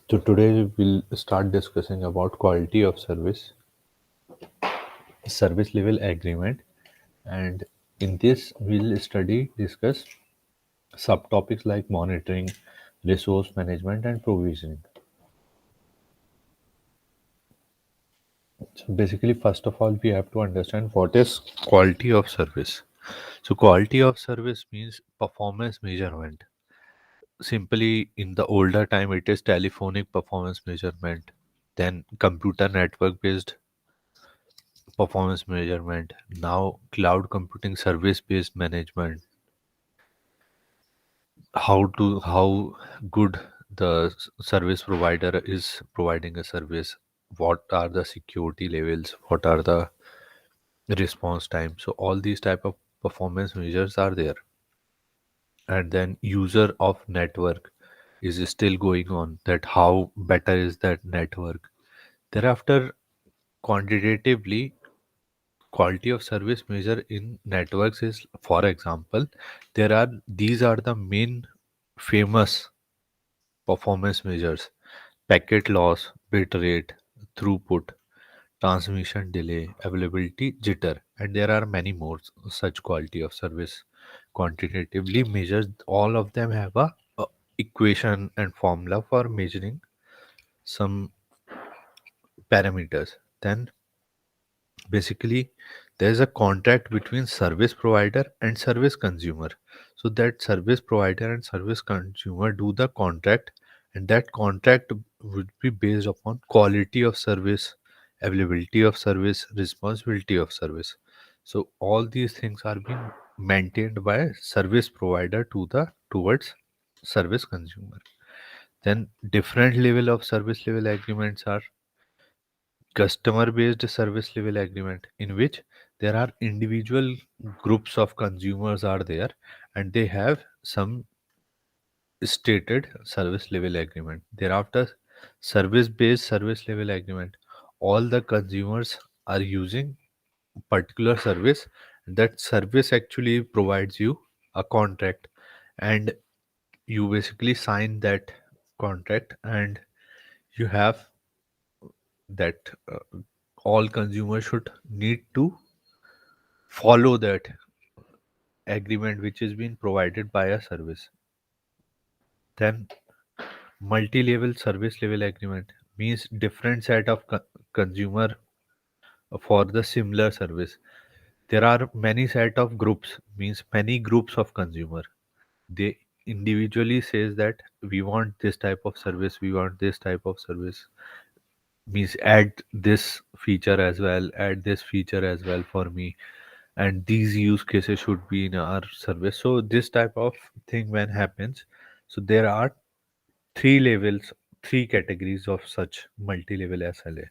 So today we'll start discussing about quality of service level agreement, and in this we'll discuss subtopics like monitoring, resource management, and provisioning. So basically, first of all, we have to understand what is quality of service. So quality of service means performance measurement. Simply, in the older time, it is telephonic performance measurement, then computer network based performance measurement, now cloud computing service based management, how good the service provider is providing a service, what are the security levels, what are the response time. So all these type of performance measures are there. And then user of network is still going on, that how better is that network. Thereafter, quantitatively, quality of service measure in networks is, for example, these are the main famous performance measures: packet loss, bit rate, throughput, transmission delay, availability, jitter, and there are many more such quality of service quantitatively measures. All of them have a equation and formula for measuring some parameters. Then basically there's a contract between service provider and service consumer, so that service provider and service consumer do the contract, and that contract would be based upon quality of service, availability of service, responsibility of service. So all these things are being maintained by service provider towards service consumer. Then different level of service level agreements are customer based service level agreement, in which there are individual groups of consumers are there, and they have some stated service level agreement. Thereafter, service based service level agreement, all the consumers are using particular service. That service actually provides you a contract, and you basically sign that contract, and you have that all consumers should need to follow that agreement which is being provided by a service. Then multi-level service level agreement means different set of consumer for the similar service. There are many set of groups, means many groups of consumer. They individually says that we want this type of service, we want this type of service, means add this feature as well, add this feature as well for me, and these use cases should be in our service. So this type of thing when happens, so there are three levels, three categories of such multi-level SLA.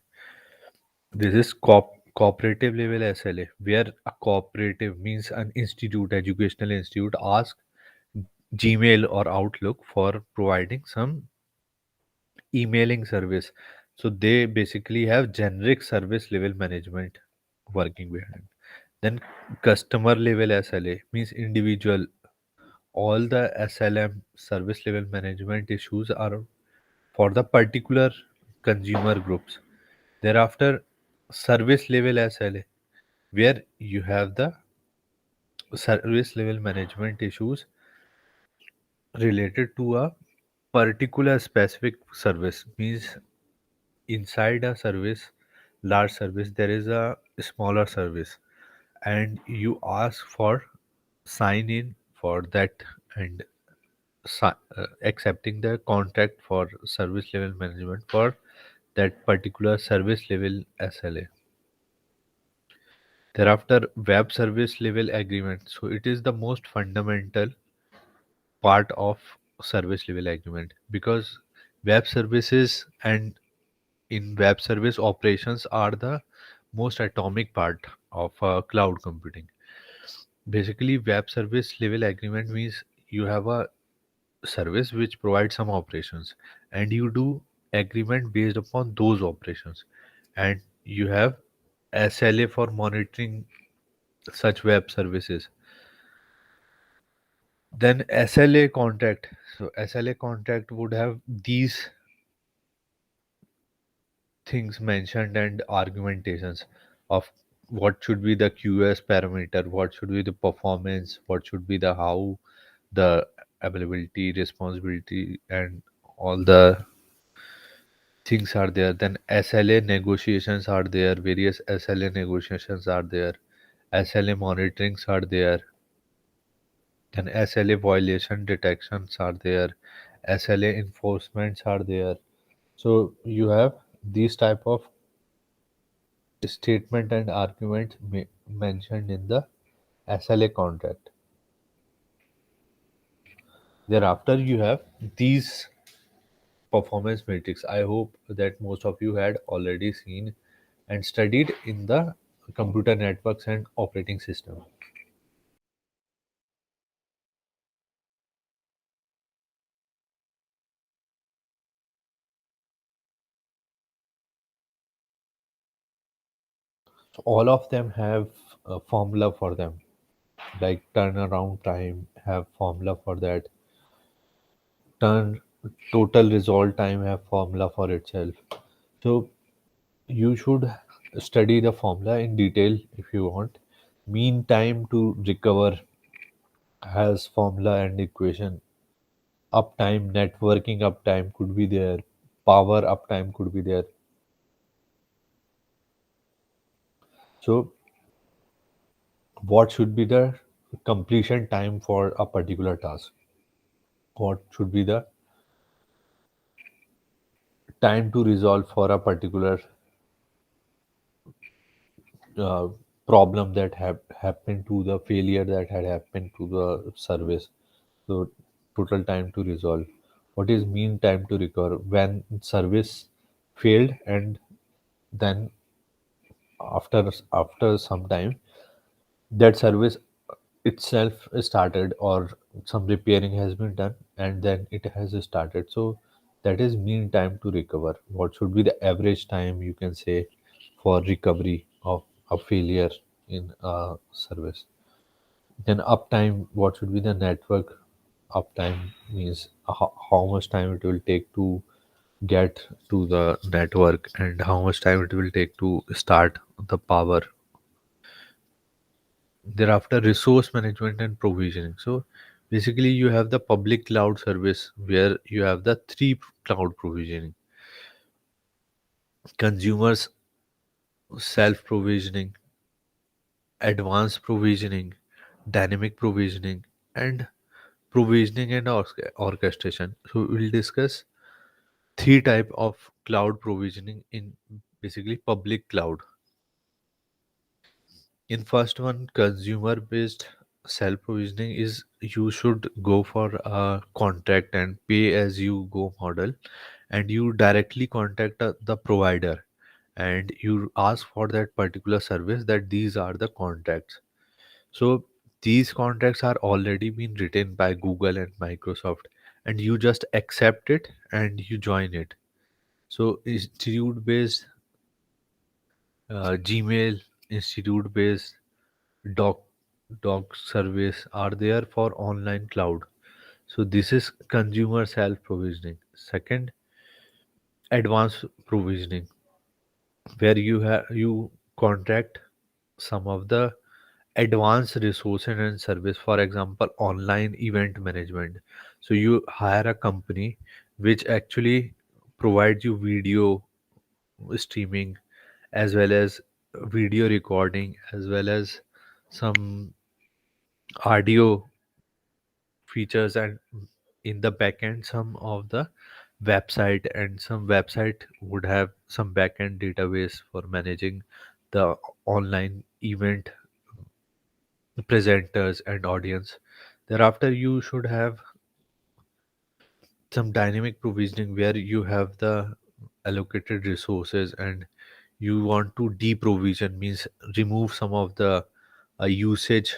This is cooperative level SLA, where a cooperative means an institute, educational institute, ask Gmail or Outlook for providing some emailing service. So they basically have generic service level management working behind. Then customer level SLA means individual. All the SLM, service level management issues, are for the particular consumer groups. Thereafter, service level SLA, where you have the service level management issues related to a particular specific service, means inside a service, large service, there is a smaller service, and you ask for sign in for that, and accepting the contract for service level management for that particular service level SLA. Thereafter, web service level agreement. So it is the most fundamental part of service level agreement, because web services and in web service operations are the most atomic part of cloud computing. Basically, web service level agreement means you have a service which provides some operations, and you do agreement based upon those operations, and you have SLA for monitoring such web services. Then SLA contract. So SLA contract would have these things mentioned and argumentations of what should be the QoS parameter, what should be the performance, what should be the how, the availability, responsibility, and all the things are there. Then SLA negotiations are there, various SLA negotiations are there, SLA monitorings are there, then SLA violation detections are there, SLA enforcements are there. So you have these type of statement and arguments mentioned in the SLA contract. Thereafter, you have these performance metrics. I hope that most of you had already seen and studied in the computer networks and operating system. So all of them have a formula for them, like turnaround time have formula for that, turn total resolve time have formula for itself. So you should study the formula in detail if you want. Mean time to recover has formula and equation. Uptime, networking uptime could be there. Power uptime could be there. So what should be the completion time for a particular task? What should be the time to resolve for a particular uh, problem that have happened to the failure that had happened to the service? So total time to resolve. What is mean time to recover when service failed, and then after some time that service itself started, or some repairing has been done and then it has started. So that is mean time to recover. What should be the average time, you can say, for recovery of a failure in a service? Then uptime, what should be the network uptime, means how much time it will take to get to the network and how much time it will take to start the power. Thereafter, resource management and provisioning. So basically you have the public cloud service where you have the three cloud provisioning: consumers self provisioning, advanced provisioning, dynamic provisioning, and provisioning and orchestration. So we'll discuss three type of cloud provisioning in basically public cloud. In first one, consumer based self provisioning is you should go for a contract and pay as you go model, and you directly contact the provider and you ask for that particular service, that these are the contracts. So these contracts are already been written by Google and Microsoft, and you just accept it and you join it. So institute based, Gmail, institute based doc doc service are there for online cloud. So this is consumer self provisioning. Second, advanced provisioning, where you contract some of the advanced resources and service, for example online event management. So you hire a company which actually provides you video streaming, as well as video recording, as well as some audio features, and in the backend some of the website, and some website would have some backend database for managing the online event presenters and audience. Thereafter, you should have some dynamic provisioning where you have the allocated resources and you want to deprovision, means remove some of the usage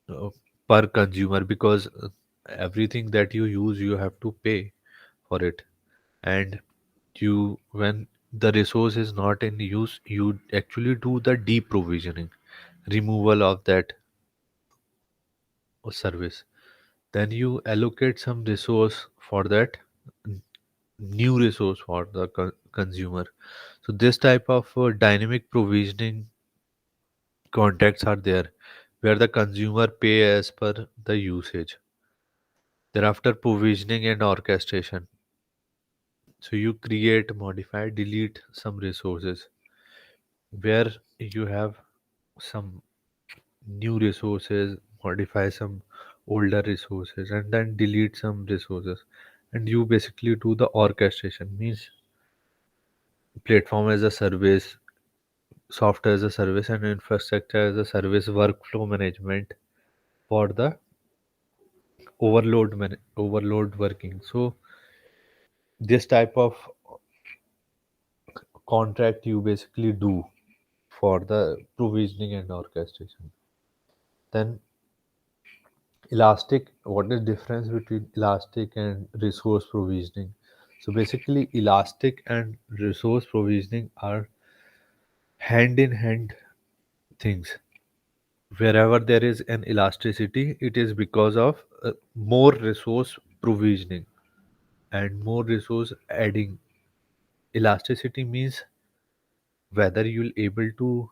uh, per consumer, because everything that you use you have to pay for it. And you, when the resource is not in use, you actually do the deprovisioning, removal of that service. Then you allocate some resource for that new resource for the consumer. So this type of dynamic provisioning contracts are there where the consumer pay as per the usage. Thereafter, provisioning and orchestration. So you create, modify, delete some resources where you have some new resources, modify some older resources, and then delete some resources. And you basically do the orchestration, means platform as a service, software as a service, and infrastructure as a service workflow management for the overload working. So this type of contract you basically do for the provisioning and orchestration. Then elastic, what is difference between elastic and resource provisioning? So basically elastic and resource provisioning are hand in hand things. Wherever there is an elasticity, it is because of more resource provisioning and more resource adding. Elasticity means whether you'll able to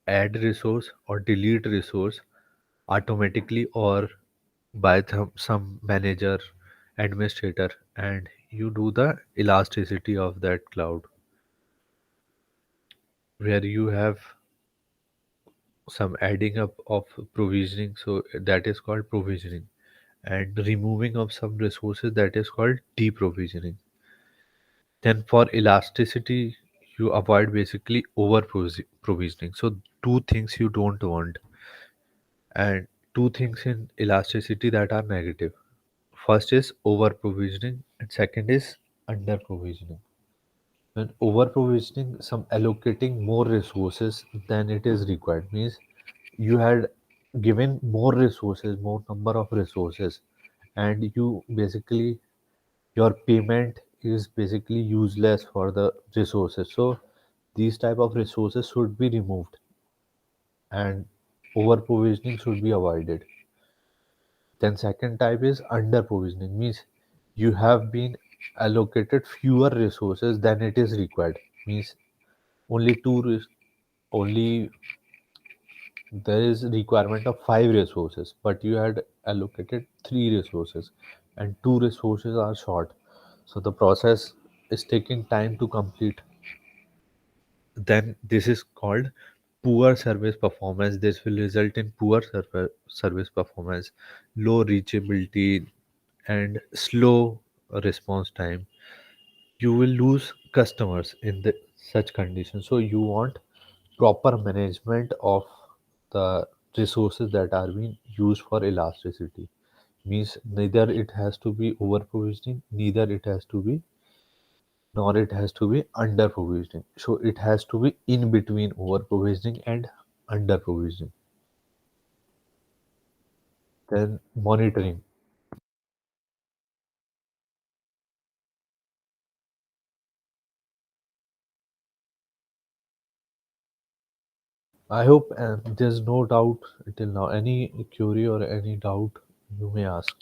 add resource or delete resource automatically or by some manager administrator, and you do the elasticity of that cloud where you have some adding up of provisioning, so that is called provisioning, and removing of some resources, that is called deprovisioning. Then for elasticity you avoid basically over provisioning. So two things you don't want, and two things in elasticity that are negative. First is over provisioning and second is under provisioning. When over provisioning, some allocating more resources than it is required, means you had given more resources, more number of resources, and you basically your payment is basically useless for the resources. So these type of resources should be removed and over provisioning should be avoided. Then second type is under provisioning, means you have been allocated fewer resources than it is required, means only only there is requirement of 5 resources but you had allocated 3 resources and 2 resources are short, so the process is taking time to complete. Then this is called poor service performance. This will result in poor service performance, low reachability, and slow response time. You will lose customers in such conditions. So you want proper management of the resources that are being used for elasticity, means neither it has to be over provisioning, neither it has to be, nor it has to be under provisioning. So it has to be in between over provisioning and under provisioning. Then monitoring. I hope there's no doubt till now. Any query or any doubt you may ask.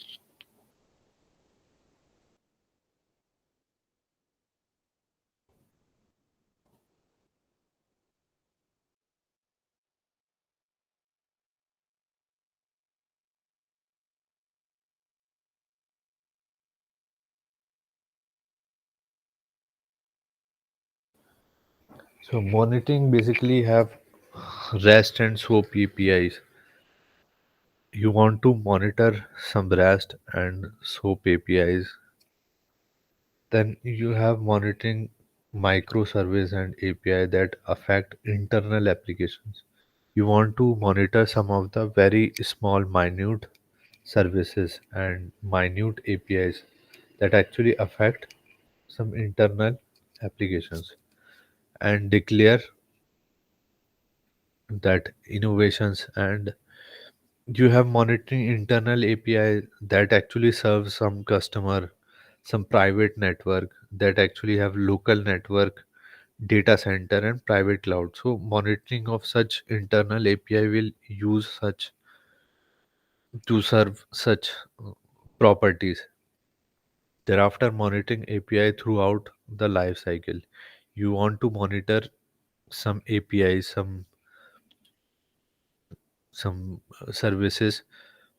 So monitoring basically have REST and SOAP APIs. You want to monitor some REST and SOAP APIs. Then you have monitoring microservice and API that affect internal applications. You want to monitor some of the very small, minute services and minute APIs that actually affect some internal applications and declare that innovations. And you have monitoring internal API that actually serves some customer, some private network that actually have local network, data center and private cloud. So monitoring of such internal API will use such to serve such properties. Thereafter, monitoring API throughout the life cycle. You want to monitor some APIs, some services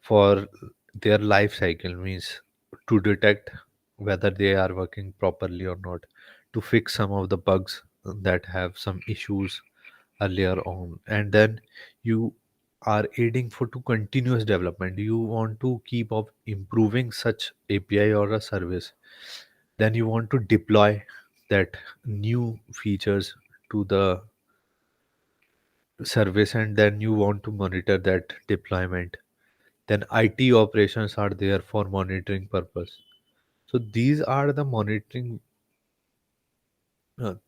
for their life cycle, means to detect whether they are working properly or not, to fix some of the bugs that have some issues earlier on, and then you are aiding for to continuous development. You want to keep up improving such API or a service. Then you want to deploy that new features to the service, and then you want to monitor that deployment. Then IT operations are there for monitoring purpose. So these are the monitoring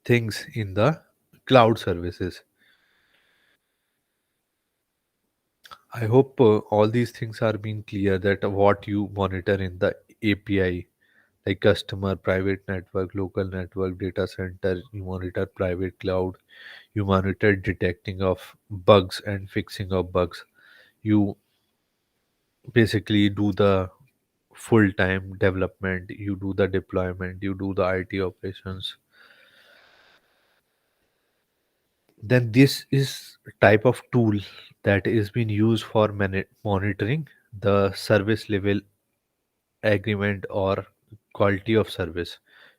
things in the cloud services. I hope all these things are being clear, that what you monitor in the API, like customer, private network, local network, data center, you monitor private cloud, you monitor detecting of bugs and fixing of bugs. You basically do the full time development, you do the deployment, you do the IT operations. Then this is type of tool that is being used for monitoring the service level agreement or quality of service,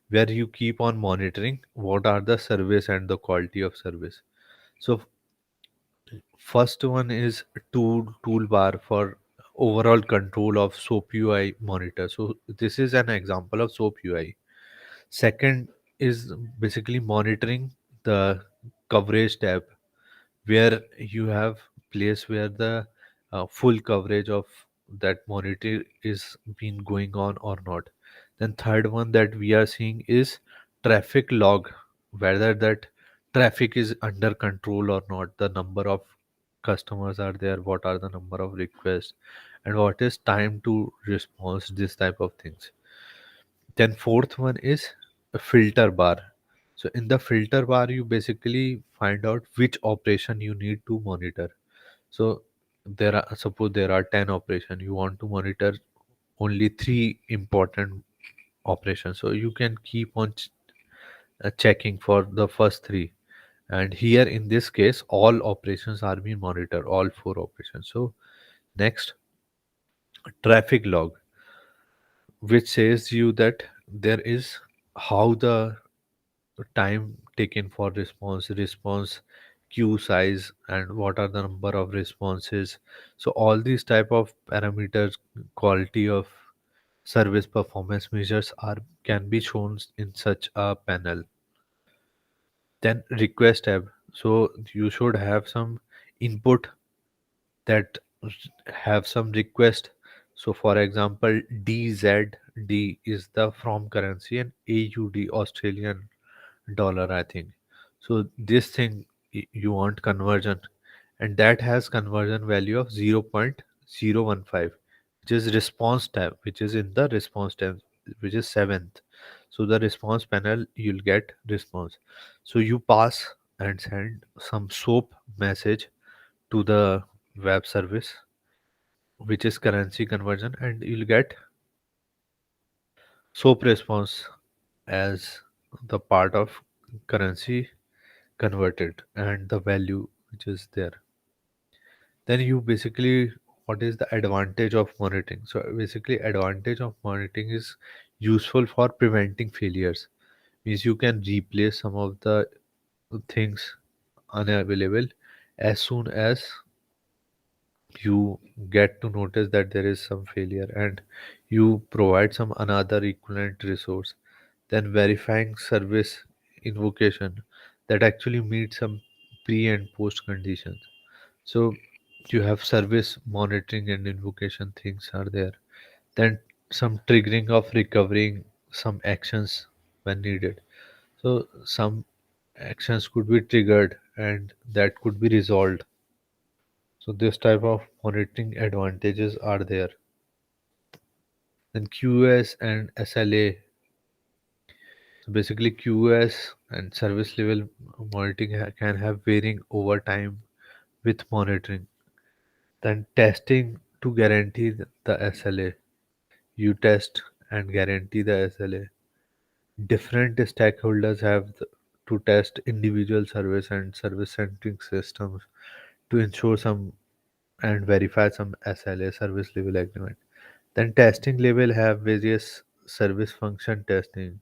where you keep on monitoring what are the service and the quality of service. So first one is toolbar for overall control of SOAP UI monitor. So this is an example of SOAP UI. Second is basically monitoring the coverage tab, where you have place where the full coverage of that monitor is been going on or not. Then third one that we are seeing is traffic log, whether that traffic is under control or not, the number of customers are there, what are the number of requests, and what is time to response, this type of things. Then fourth one is a filter bar. So in the filter bar, you basically find out which operation you need to monitor. So there are, suppose there are 10 operations, you want to monitor only three important operations. So you can keep on checking for the first three. And here in this case, all operations are being monitored, all four operations. So next, traffic log, which says you that there is how the time taken for response queue size, and what are the number of responses. So all these type of parameters, quality of service performance measures are can be shown in such a panel. Then request tab, so you should have some input that have some request. So for example, DZD is the from currency, and AUD Australian dollar, I think. So this thing, you want conversion, and that has conversion value of 0.015, which is response tab, which is in the response tab, which is seventh. So the response panel, you'll get response. So you pass and send some SOAP message to the web service, which is currency conversion, and you'll get SOAP response as the part of currency converted and the value which is there. Then you basically, what is the advantage of monitoring? So basically, advantage of monitoring is useful for preventing failures. Means you can replace some of the things unavailable as soon as you get to notice that there is some failure, and you provide some another equivalent resource. Then verifying service invocation, that actually meets some pre and post conditions. So you have service monitoring and invocation things are there. Then some triggering of recovering some actions when needed. So some actions could be triggered and that could be resolved. So this type of monitoring advantages are there. Then QoS and SLA. So basically QoS and service level monitoring can have varying over time with monitoring. Then testing to guarantee the SLA. You test and guarantee the SLA. Different stakeholders have to test individual service and service centric systems to ensure some and verify some SLA, service level agreement. Then testing level have various service function testing,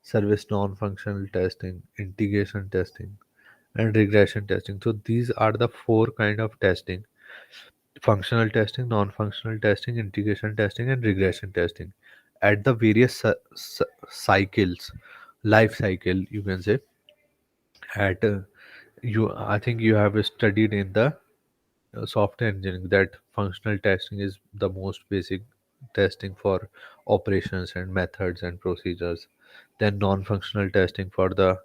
service non-functional testing, integration testing, and regression testing. So these are the four kind of testing: functional testing, non-functional testing, integration testing, and regression testing. At the various cycles, life cycle, you can say. At I think you have studied in the software engineering that functional testing is the most basic testing for operations and methods and procedures. Then non-functional testing for the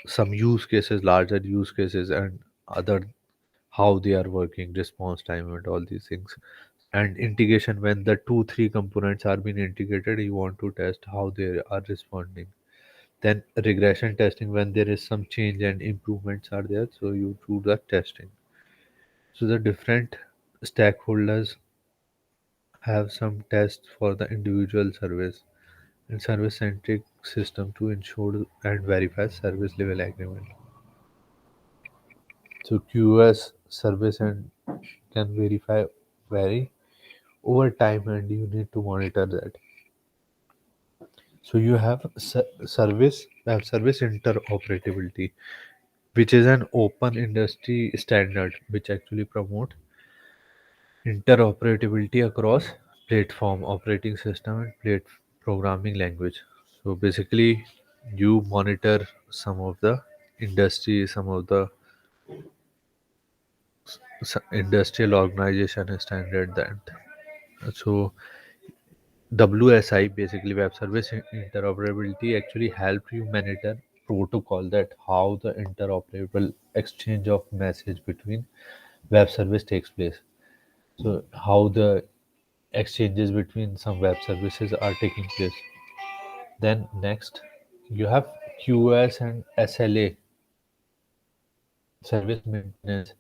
some use cases, larger use cases, and other how they are working, response time, and all these things. And integration, when the two three components are being integrated, you want to test how they are responding. Then regression testing, when there is some change and improvements are there, so you do the testing. So the different stakeholders have some tests for the individual service and service centric system to ensure and verify service level agreement. So QoS service and can verify vary over time, and you need to monitor that. So you have service interoperability, which is an open industry standard which actually promote interoperability across platform, operating system, and programming language. So basically, you monitor some of the industry, some of the industrial organization standard that. So WSI, basically Web Service Interoperability, actually help you monitor protocol that how the interoperable exchange of message between web service takes place. So how the exchanges between some web services are taking place. Then next, you have QoS and SLA, service maintenance.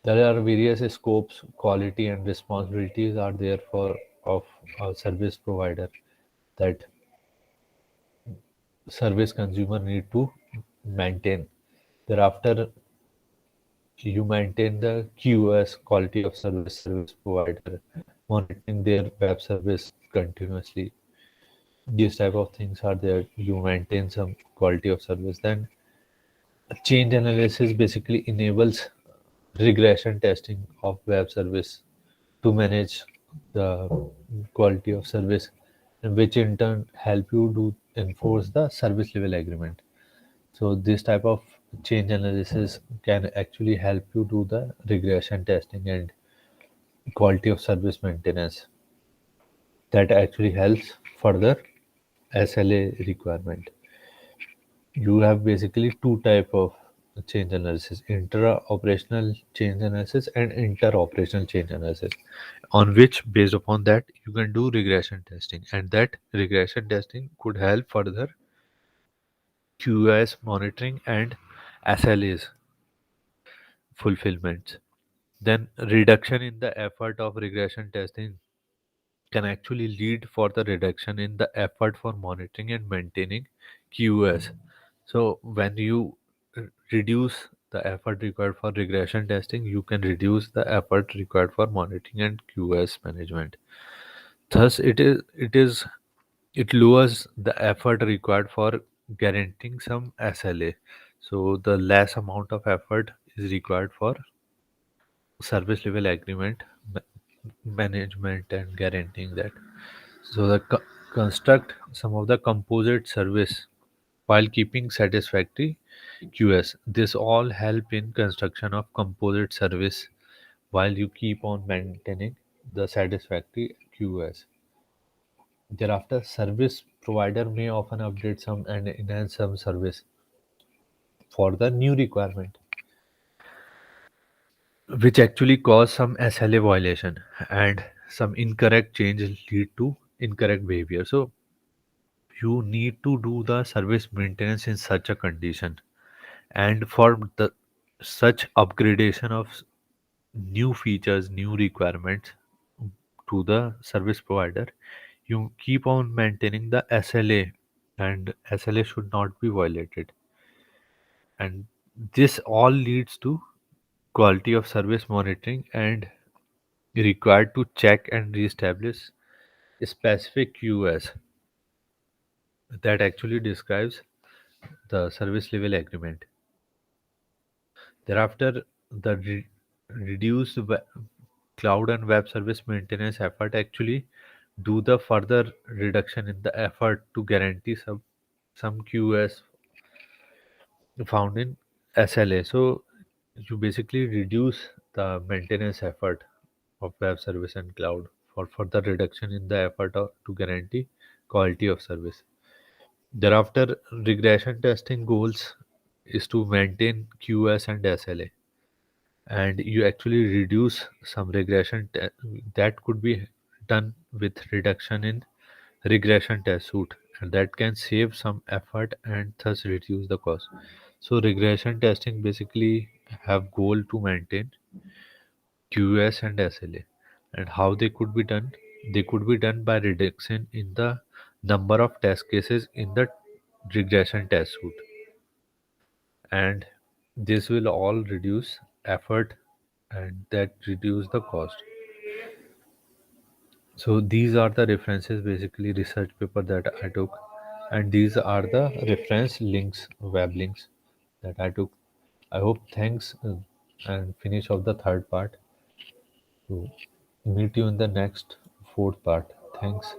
There are various scopes, quality, and responsibilities are there for of a service provider that service consumer need to maintain. Thereafter, you maintain the QoS, quality of service provider, monitoring their web service continuously. These type of things are there. You maintain some quality of service. Then change analysis basically enables regression testing of web service to manage the quality of service, and which in turn help you to enforce the service level agreement. So this type of change analysis can actually help you do the regression testing and quality of service maintenance. That actually helps further SLA requirement. You have basically two type of change analysis: intra-operational change analysis and inter-operational change analysis, on which based upon that you can do regression testing, and that regression testing could help further QoS monitoring and SLAs fulfillment. Then reduction in the effort of regression testing can actually lead for the reduction in the effort for monitoring and maintaining QoS. So when you reduce the effort required for regression testing, you can reduce the effort required for monitoring and QoS management. Thus, it lowers the effort required for guaranteeing some SLA. So the less amount of effort is required for service level agreement management and guaranteeing that. So the construct some of the composite service while keeping satisfactory QS. This all help in construction of composite service while you keep on maintaining the satisfactory QS. Thereafter, service provider may often update some and enhance some service for the new requirement, which actually cause some SLA violation, and some incorrect change lead to incorrect behavior. So you need to do the service maintenance in such a condition, and for the such upgradation of new features, new requirements to the service provider, You keep on maintaining the SLA, and SLA should not be violated. And this all leads to quality of service monitoring and required to check and reestablish specific QoS that actually describes the service level agreement. Thereafter, the reduced cloud and web service maintenance effort actually do the further reduction in the effort to guarantee some QoS found in SLA. So you basically reduce the maintenance effort of web service and cloud for further reduction in the effort to guarantee quality of service. Thereafter, regression testing goals is to maintain QoS and SLA, and you actually reduce some that could be done with reduction in regression test suite, and that can save some effort and thus reduce the cost. So regression testing basically have goal to maintain QoS and SLA, and how they could be done. They could be done by reduction in the number of test cases in the regression test suite, and this will all reduce effort and that reduce the cost. So these are the references, basically research paper that I took, and these are the reference links, web links that I took. I hope thanks, and finish of the third part. So meet you in the next fourth part. Thanks.